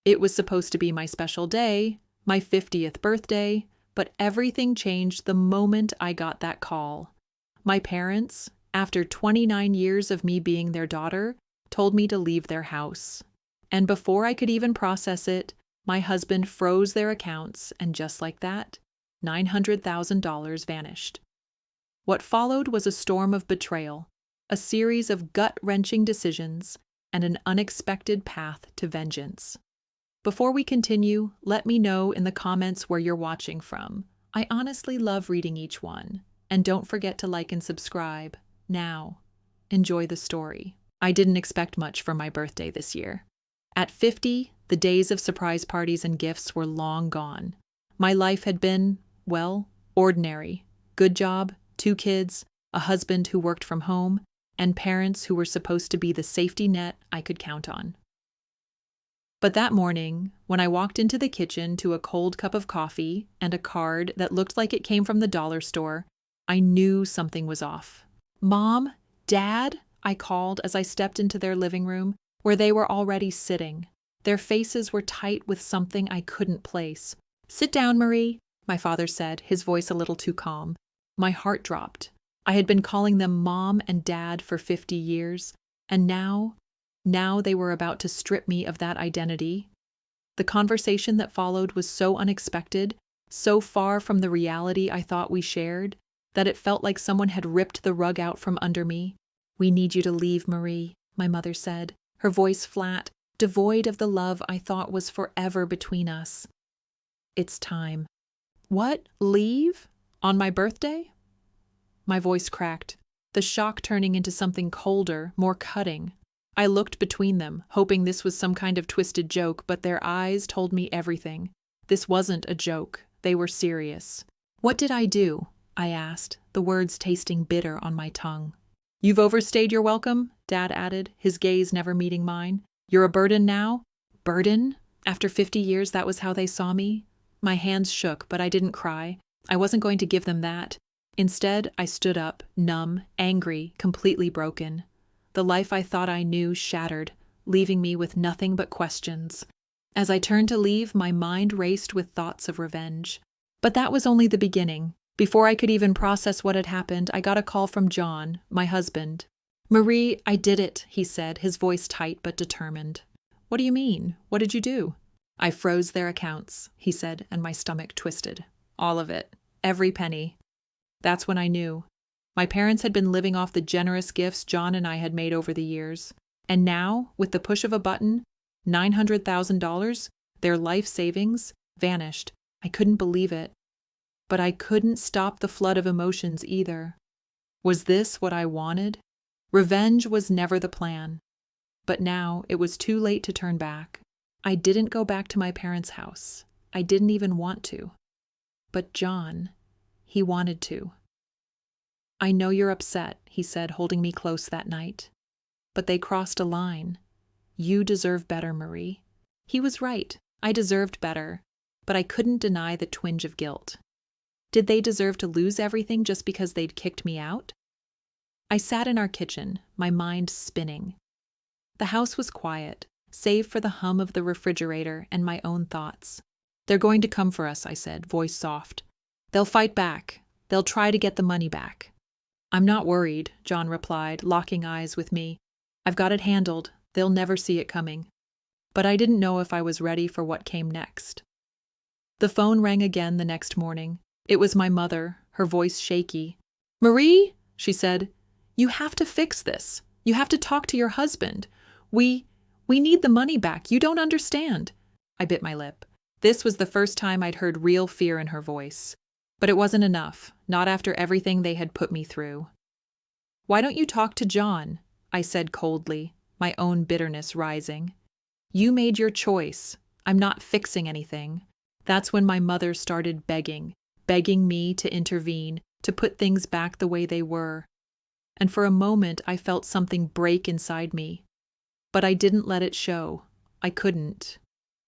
It was supposed to be my special day, my 50th birthday, but everything changed the moment I got that call. My parents, after 29 years of me being their daughter, told me to leave their house. And before I could even process it, my husband froze their accounts, and just like that, $900,000 vanished. What followed was a storm of betrayal, a series of gut-wrenching decisions, and an unexpected path to vengeance. Before we continue, let me know in the comments where you're watching from. I honestly love reading each one. And don't forget to like and subscribe. Now, enjoy the story. I didn't expect much for my birthday this year. At 50, the days of surprise parties and gifts were long gone. My life had been, well, ordinary. Good job, 2 kids, a husband who worked from home, and parents who were supposed to be the safety net I could count on. But that morning, when I walked into the kitchen to a cold cup of coffee and a card that looked like it came from the dollar store, I knew something was off. "Mom? Dad?" I called as I stepped into their living room, where they were already sitting. Their faces were tight with something I couldn't place. "Sit down, Marie," my father said, his voice a little too calm. My heart dropped. I had been calling them Mom and Dad for 50 years, and now they were about to strip me of that identity. The conversation that followed was so unexpected, so far from the reality I thought we shared, that it felt like someone had ripped the rug out from under me. "We need you to leave, Marie," my mother said, her voice flat, devoid of the love I thought was forever between us. "It's time." "What? Leave? On my birthday?" My voice cracked, the shock turning into something colder, more cutting. I looked between them, hoping this was some kind of twisted joke, but their eyes told me everything. This wasn't a joke. They were serious. "What did I do?" I asked, the words tasting bitter on my tongue. "You've overstayed your welcome," Dad added, his gaze never meeting mine. "You're a burden now." Burden? After 50 years, that was how they saw me? My hands shook, but I didn't cry. I wasn't going to give them that. Instead, I stood up, numb, angry, completely broken. The life I thought I knew shattered, leaving me with nothing but questions. As I turned to leave, my mind raced with thoughts of revenge. But that was only the beginning. Before I could even process what had happened, I got a call from John, my husband. "Marie, I did it," he said, his voice tight but determined. "What do you mean? What did you do?" "I froze their accounts," he said, and my stomach twisted. "All of it. Every penny." That's when I knew. My parents had been living off the generous gifts John and I had made over the years. And now, with the push of a button, $900,000, their life savings, vanished. I couldn't believe it. But I couldn't stop the flood of emotions either. Was this what I wanted? Revenge was never the plan. But now it was too late to turn back. I didn't go back to my parents' house. I didn't even want to. But John, he wanted to. "I know you're upset," he said, holding me close that night. "But they crossed a line. You deserve better, Marie." He was right. I deserved better. But I couldn't deny the twinge of guilt. Did they deserve to lose everything just because they'd kicked me out? I sat in our kitchen, my mind spinning. The house was quiet, save for the hum of the refrigerator and my own thoughts. "They're going to come for us," I said, voice soft. "They'll fight back. They'll try to get the money back." "I'm not worried," John replied, locking eyes with me. "I've got it handled. They'll never see it coming." But I didn't know if I was ready for what came next. The phone rang again the next morning. It was my mother, her voice shaky. "Marie," she said, "you have to fix this. You have to talk to your husband. We need the money back. You don't understand." I bit my lip. This was the first time I'd heard real fear in her voice. But it wasn't enough, not after everything they had put me through. "Why don't you talk to John?" I said coldly, my own bitterness rising. "You made your choice. I'm not fixing anything." That's when my mother started begging me to intervene, to put things back the way they were. And for a moment I felt something break inside me. But I didn't let it show. I couldn't.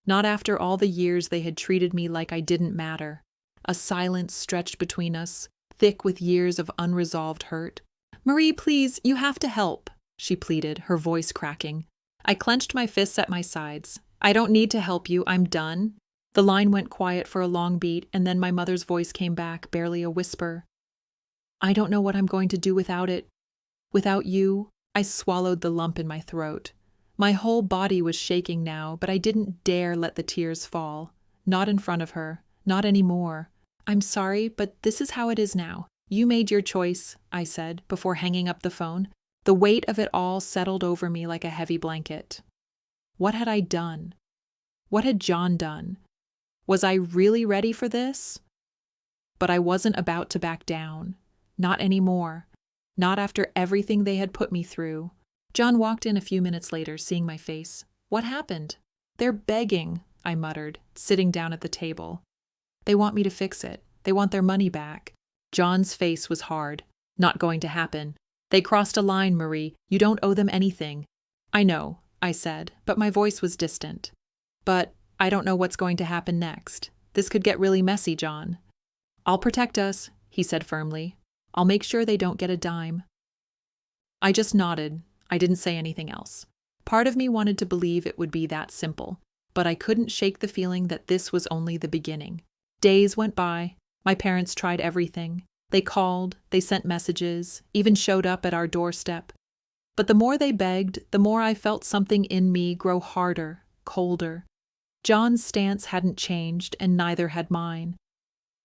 Not after all the years they had treated me like I didn't matter. A silence stretched between us, thick with years of unresolved hurt. "Marie, please, you have to help," she pleaded, her voice cracking. I clenched my fists at my sides. I don't need to help you, I'm done. The line went quiet for a long beat, and then my mother's voice came back, barely a whisper. I don't know what I'm going to do without it. Without you. I swallowed the lump in my throat. My whole body was shaking now, but I didn't dare let the tears fall. Not in front of her. Not anymore. I'm sorry, but this is how it is now. You made your choice, I said, before hanging up the phone. The weight of it all settled over me like a heavy blanket. What had I done? What had John done? Was I really ready for this? But I wasn't about to back down. Not anymore. Not after everything they had put me through. John walked in a few minutes later, seeing my face. What happened? They're begging, I muttered, sitting down at the table. They want me to fix it. They want their money back. John's face was hard. Not going to happen. They crossed a line, Marie. You don't owe them anything. I know, I said, but my voice was distant. But I don't know what's going to happen next. This could get really messy, John. I'll protect us, he said firmly. I'll make sure they don't get a dime. I just nodded. I didn't say anything else. Part of me wanted to believe it would be that simple, but I couldn't shake the feeling that this was only the beginning. Days went by. My parents tried everything. They called, they sent messages, even showed up at our doorstep. But the more they begged, the more I felt something in me grow harder, colder. John's stance hadn't changed, and neither had mine.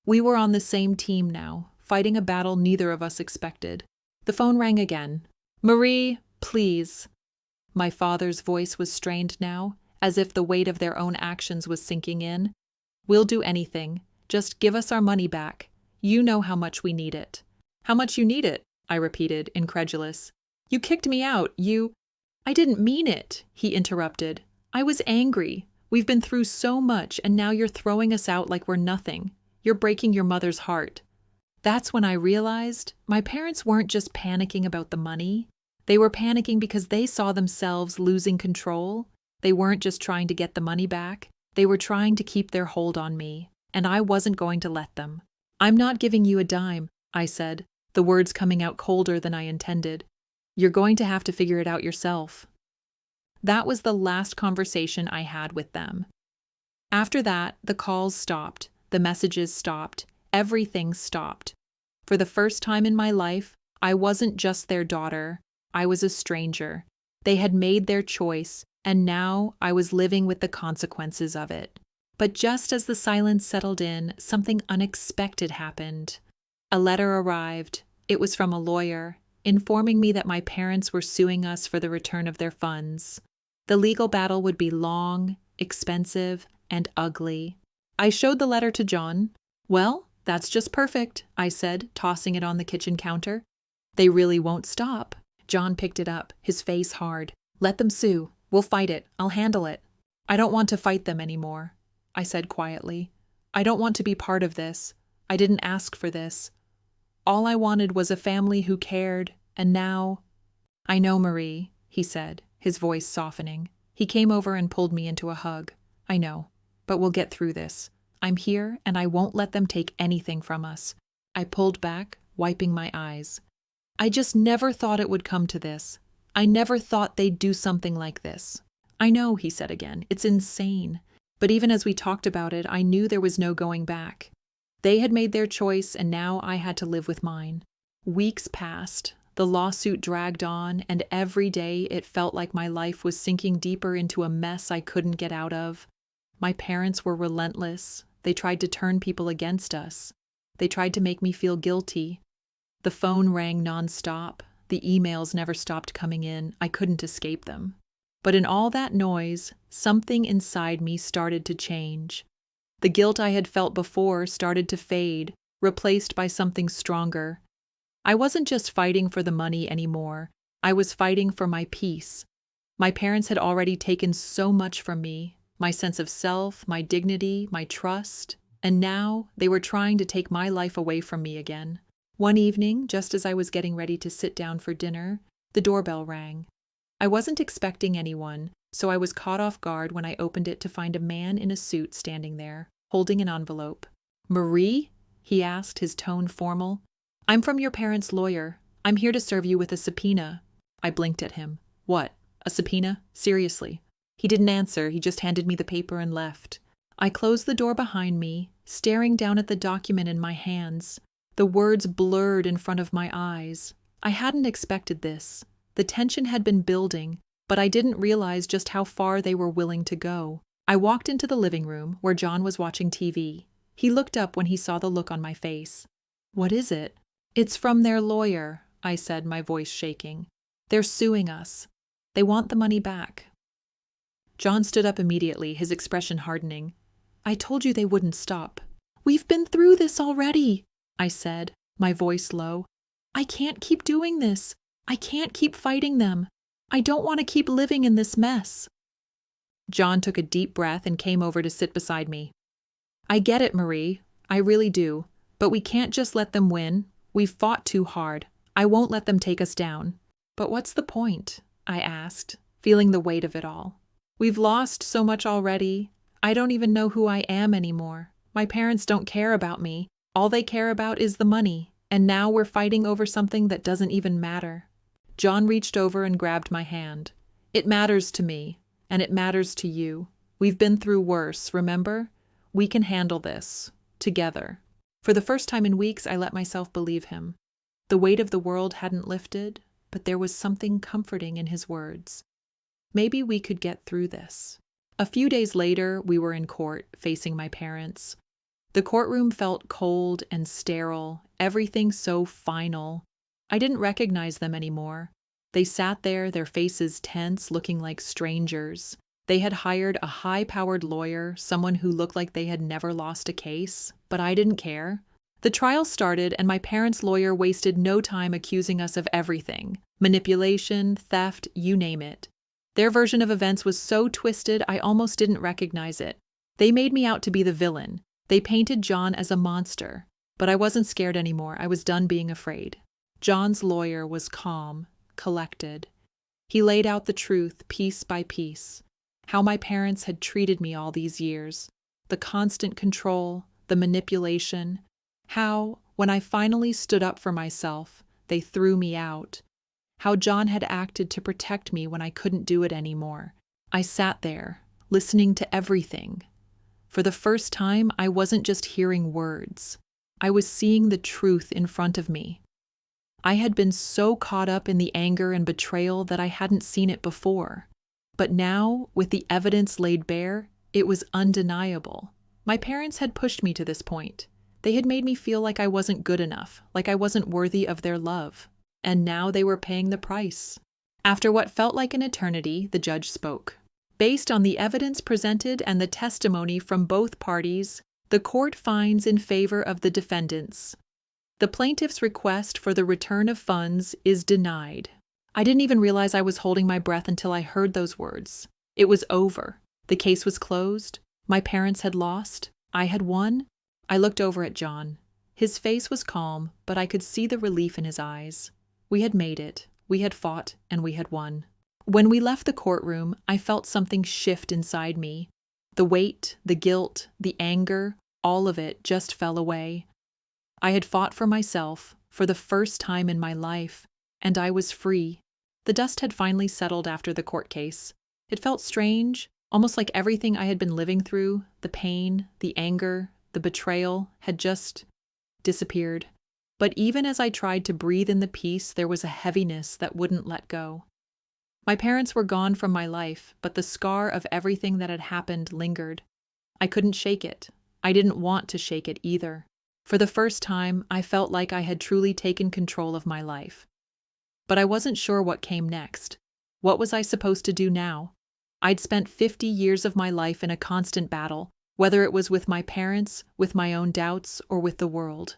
We were on the same team now, fighting a battle neither of us expected. The phone rang again. Marie, please. My father's voice was strained now, as if the weight of their own actions was sinking in. We'll do anything. Just give us our money back. You know how much we need it. How much you need it? I repeated, incredulous. You kicked me out. I didn't mean it, he interrupted. I was angry. We've been through so much, and now you're throwing us out like we're nothing. You're breaking your mother's heart. That's when I realized my parents weren't just panicking about the money. They were panicking because they saw themselves losing control. They weren't just trying to get the money back. They were trying to keep their hold on me, and I wasn't going to let them. I'm not giving you a dime, I said, the words coming out colder than I intended. You're going to have to figure it out yourself. That was the last conversation I had with them. After that, the calls stopped, the messages stopped, everything stopped. For the first time in my life, I wasn't just their daughter, I was a stranger. They had made their choice, and now I was living with the consequences of it. But just as the silence settled in, something unexpected happened. A letter arrived. It was from a lawyer, informing me that my parents were suing us for the return of their funds. The legal battle would be long, expensive, and ugly. I showed the letter to John. Well, that's just perfect, I said, tossing it on the kitchen counter. They really won't stop. John picked it up, his face hard. Let them sue. We'll fight it. I'll handle it. I don't want to fight them anymore, I said quietly. I don't want to be part of this. I didn't ask for this. All I wanted was a family who cared, and now... I know, Marie, he said, his voice softening. He came over and pulled me into a hug. I know, but we'll get through this. I'm here, and I won't let them take anything from us. I pulled back, wiping my eyes. I just never thought it would come to this. I never thought they'd do something like this. I know, he said again, it's insane. But even as we talked about it, I knew there was no going back. They had made their choice, and now I had to live with mine. Weeks passed. The lawsuit dragged on, and every day it felt like my life was sinking deeper into a mess I couldn't get out of. My parents were relentless. They tried to turn people against us. They tried to make me feel guilty. The phone rang nonstop. The emails never stopped coming in. I couldn't escape them. But in all that noise, something inside me started to change. The guilt I had felt before started to fade, replaced by something stronger. I wasn't just fighting for the money anymore. I was fighting for my peace. My parents had already taken so much from me, my sense of self, my dignity, my trust, and now they were trying to take my life away from me again. One evening, just as I was getting ready to sit down for dinner, the doorbell rang. I wasn't expecting anyone, so I was caught off guard when I opened it to find a man in a suit standing there, holding an envelope. "Marie?" he asked, his tone formal. "I'm from your parents' lawyer. I'm here to serve you with a subpoena." I blinked at him. "What? A subpoena? Seriously?" He didn't answer, he just handed me the paper and left. I closed the door behind me, staring down at the document in my hands. The words blurred in front of my eyes. I hadn't expected this. The tension had been building, but I didn't realize just how far they were willing to go. I walked into the living room, where John was watching TV. He looked up when he saw the look on my face. "What is it?" "It's from their lawyer," I said, my voice shaking. "They're suing us. They want the money back." John stood up immediately, his expression hardening. "I told you they wouldn't stop." "We've been through this already," I said, my voice low. "I can't keep doing this. I can't keep fighting them. I don't want to keep living in this mess." John took a deep breath and came over to sit beside me. "I get it, Marie. I really do. But we can't just let them win. We've fought too hard. I won't let them take us down." "But what's the point?" I asked, feeling the weight of it all. "We've lost so much already. I don't even know who I am anymore. My parents don't care about me. All they care about is the money. And now we're fighting over something that doesn't even matter." John reached over and grabbed my hand. "It matters to me, and it matters to you. We've been through worse, remember? We can handle this. Together." For the first time in weeks, I let myself believe him. The weight of the world hadn't lifted, but there was something comforting in his words. Maybe we could get through this. A few days later, we were in court, facing my parents. The courtroom felt cold and sterile, everything so final. I didn't recognize them anymore. They sat there, their faces tense, looking like strangers. They had hired a high-powered lawyer, someone who looked like they had never lost a case, but I didn't care. The trial started, and my parents' lawyer wasted no time accusing us of everything: manipulation, theft, you name it. Their version of events was so twisted I almost didn't recognize it. They made me out to be the villain. They painted John as a monster. But I wasn't scared anymore. I was done being afraid. John's lawyer was calm, collected. He laid out the truth piece by piece. How my parents had treated me all these years. The constant control, the manipulation. How, when I finally stood up for myself, they threw me out. How John had acted to protect me when I couldn't do it anymore. I sat there, listening to everything. For the first time, I wasn't just hearing words. I was seeing the truth in front of me. I had been so caught up in the anger and betrayal that I hadn't seen it before. But now, with the evidence laid bare, it was undeniable. My parents had pushed me to this point. They had made me feel like I wasn't good enough, like I wasn't worthy of their love. And now they were paying the price. After what felt like an eternity, the judge spoke. Based on the evidence presented and the testimony from both parties, the court finds in favor of the defendants. The plaintiff's request for the return of funds is denied. I didn't even realize I was holding my breath until I heard those words. It was over. The case was closed. My parents had lost. I had won. I looked over at John. His face was calm, but I could see the relief in his eyes. We had made it. We had fought, and we had won. When we left the courtroom, I felt something shift inside me. The weight, the guilt, the anger, all of it just fell away. I had fought for myself, for the first time in my life, and I was free. The dust had finally settled after the court case. It felt strange, almost like everything I had been living through, the pain, the anger, the betrayal, had just disappeared. But even as I tried to breathe in the peace, there was a heaviness that wouldn't let go. My parents were gone from my life, but the scar of everything that had happened lingered. I couldn't shake it. I didn't want to shake it either. For the first time, I felt like I had truly taken control of my life. But I wasn't sure what came next. What was I supposed to do now? I'd spent 50 years of my life in a constant battle, whether it was with my parents, with my own doubts, or with the world.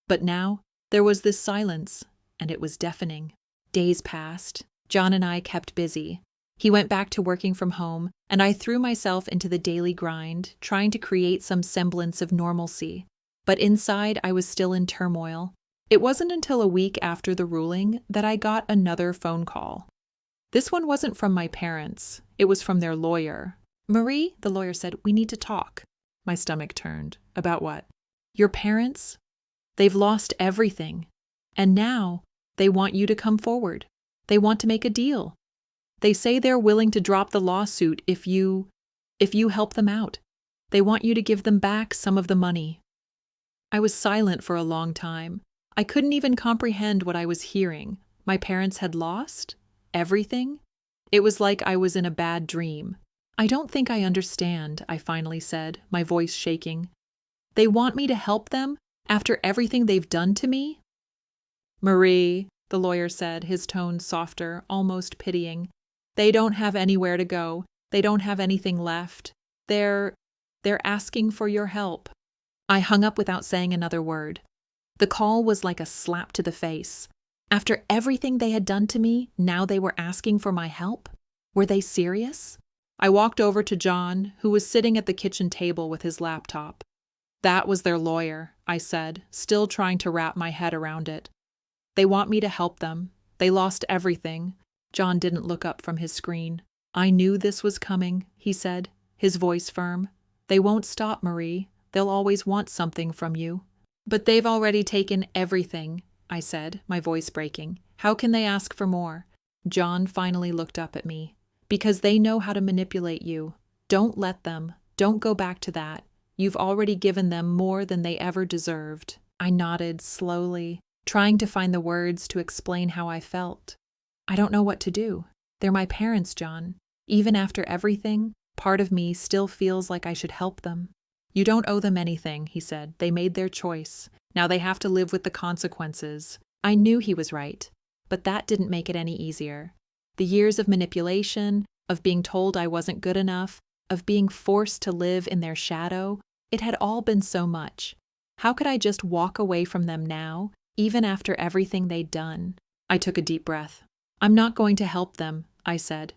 But now, there was this silence, and it was deafening. Days passed. John and I kept busy. He went back to working from home, and I threw myself into the daily grind, trying to create some semblance of normalcy. But inside, I was still in turmoil. It wasn't until a week after the ruling that I got another phone call. This one wasn't from my parents. It was from their lawyer. "Marie," the lawyer said, "we need to talk." My stomach turned. "About what?" "Your parents? They've lost everything. And now, they want you to come forward. They want to make a deal." They say they're willing to drop the lawsuit if you help them out. They want you to give them back some of the money." I was silent for a long time. I couldn't even comprehend what I was hearing. My parents had lost everything? It was like I was in a bad dream. "I don't think I understand," I finally said, my voice shaking. "They want me to help them after everything they've done to me?" "Marie," the lawyer said, his tone softer, almost pitying, "they don't have anywhere to go. They don't have anything left. They're asking for your help." I hung up without saying another word. The call was like a slap to the face. After everything they had done to me, now they were asking for my help? Were they serious? I walked over to John, who was sitting at the kitchen table with his laptop. "That was their lawyer," I said, still trying to wrap my head around it. "They want me to help them. They lost everything." John didn't look up from his screen. "I knew this was coming," he said, his voice firm. "They won't stop, Marie. They'll always want something from you." "But they've already taken everything," I said, my voice breaking. "How can they ask for more?" John finally looked up at me. "Because they know how to manipulate you. Don't let them. Don't go back to that. You've already given them more than they ever deserved." I nodded slowly, trying to find the words to explain how I felt. "I don't know what to do. They're my parents, John. Even after everything, part of me still feels like I should help them." "You don't owe them anything," he said. "They made their choice. Now they have to live with the consequences." I knew he was right, but that didn't make it any easier. The years of manipulation, of being told I wasn't good enough, of being forced to live in their shadow, it had all been so much. How could I just walk away from them now, even after everything they'd done? I took a deep breath. "I'm not going to help them," I said.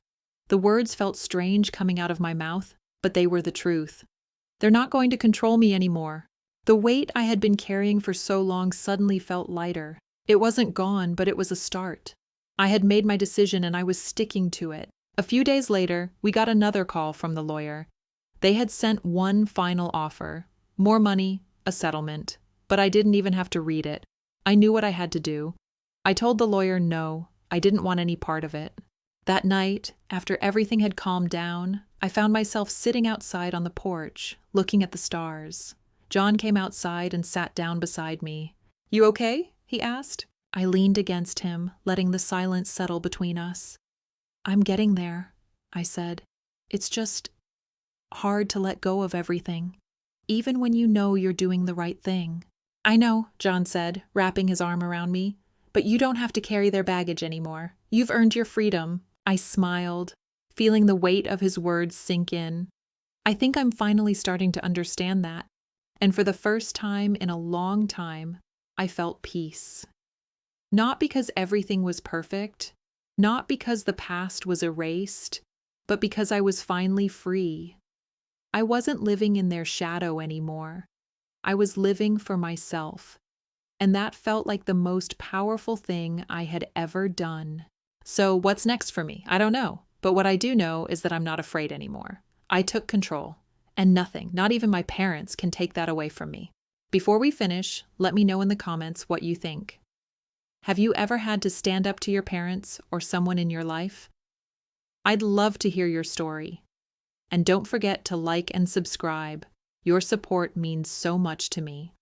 The words felt strange coming out of my mouth, but they were the truth. "They're not going to control me anymore." The weight I had been carrying for so long suddenly felt lighter. It wasn't gone, but it was a start. I had made my decision and I was sticking to it. A few days later, we got another call from the lawyer. They had sent one final offer. More money, a settlement. But I didn't even have to read it. I knew what I had to do. I told the lawyer no, I didn't want any part of it. That night, after everything had calmed down, I found myself sitting outside on the porch, looking at the stars. John came outside and sat down beside me. "You okay?" he asked. I leaned against him, letting the silence settle between us. "I'm getting there," I said. "It's just hard to let go of everything, even when you know you're doing the right thing." "I know," John said, wrapping his arm around me, "but you don't have to carry their baggage anymore. You've earned your freedom." I smiled, feeling the weight of his words sink in. I think I'm finally starting to understand that. And for the first time in a long time, I felt peace. Not because everything was perfect, not because the past was erased, but because I was finally free. I wasn't living in their shadow anymore. I was living for myself. And that felt like the most powerful thing I had ever done. So what's next for me? I don't know. But what I do know is that I'm not afraid anymore. I took control. And nothing, not even my parents, can take that away from me. Before we finish, let me know in the comments what you think. Have you ever had to stand up to your parents or someone in your life? I'd love to hear your story. And don't forget to like and subscribe. Your support means so much to me.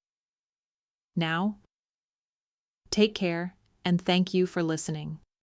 Now, take care and thank you for listening.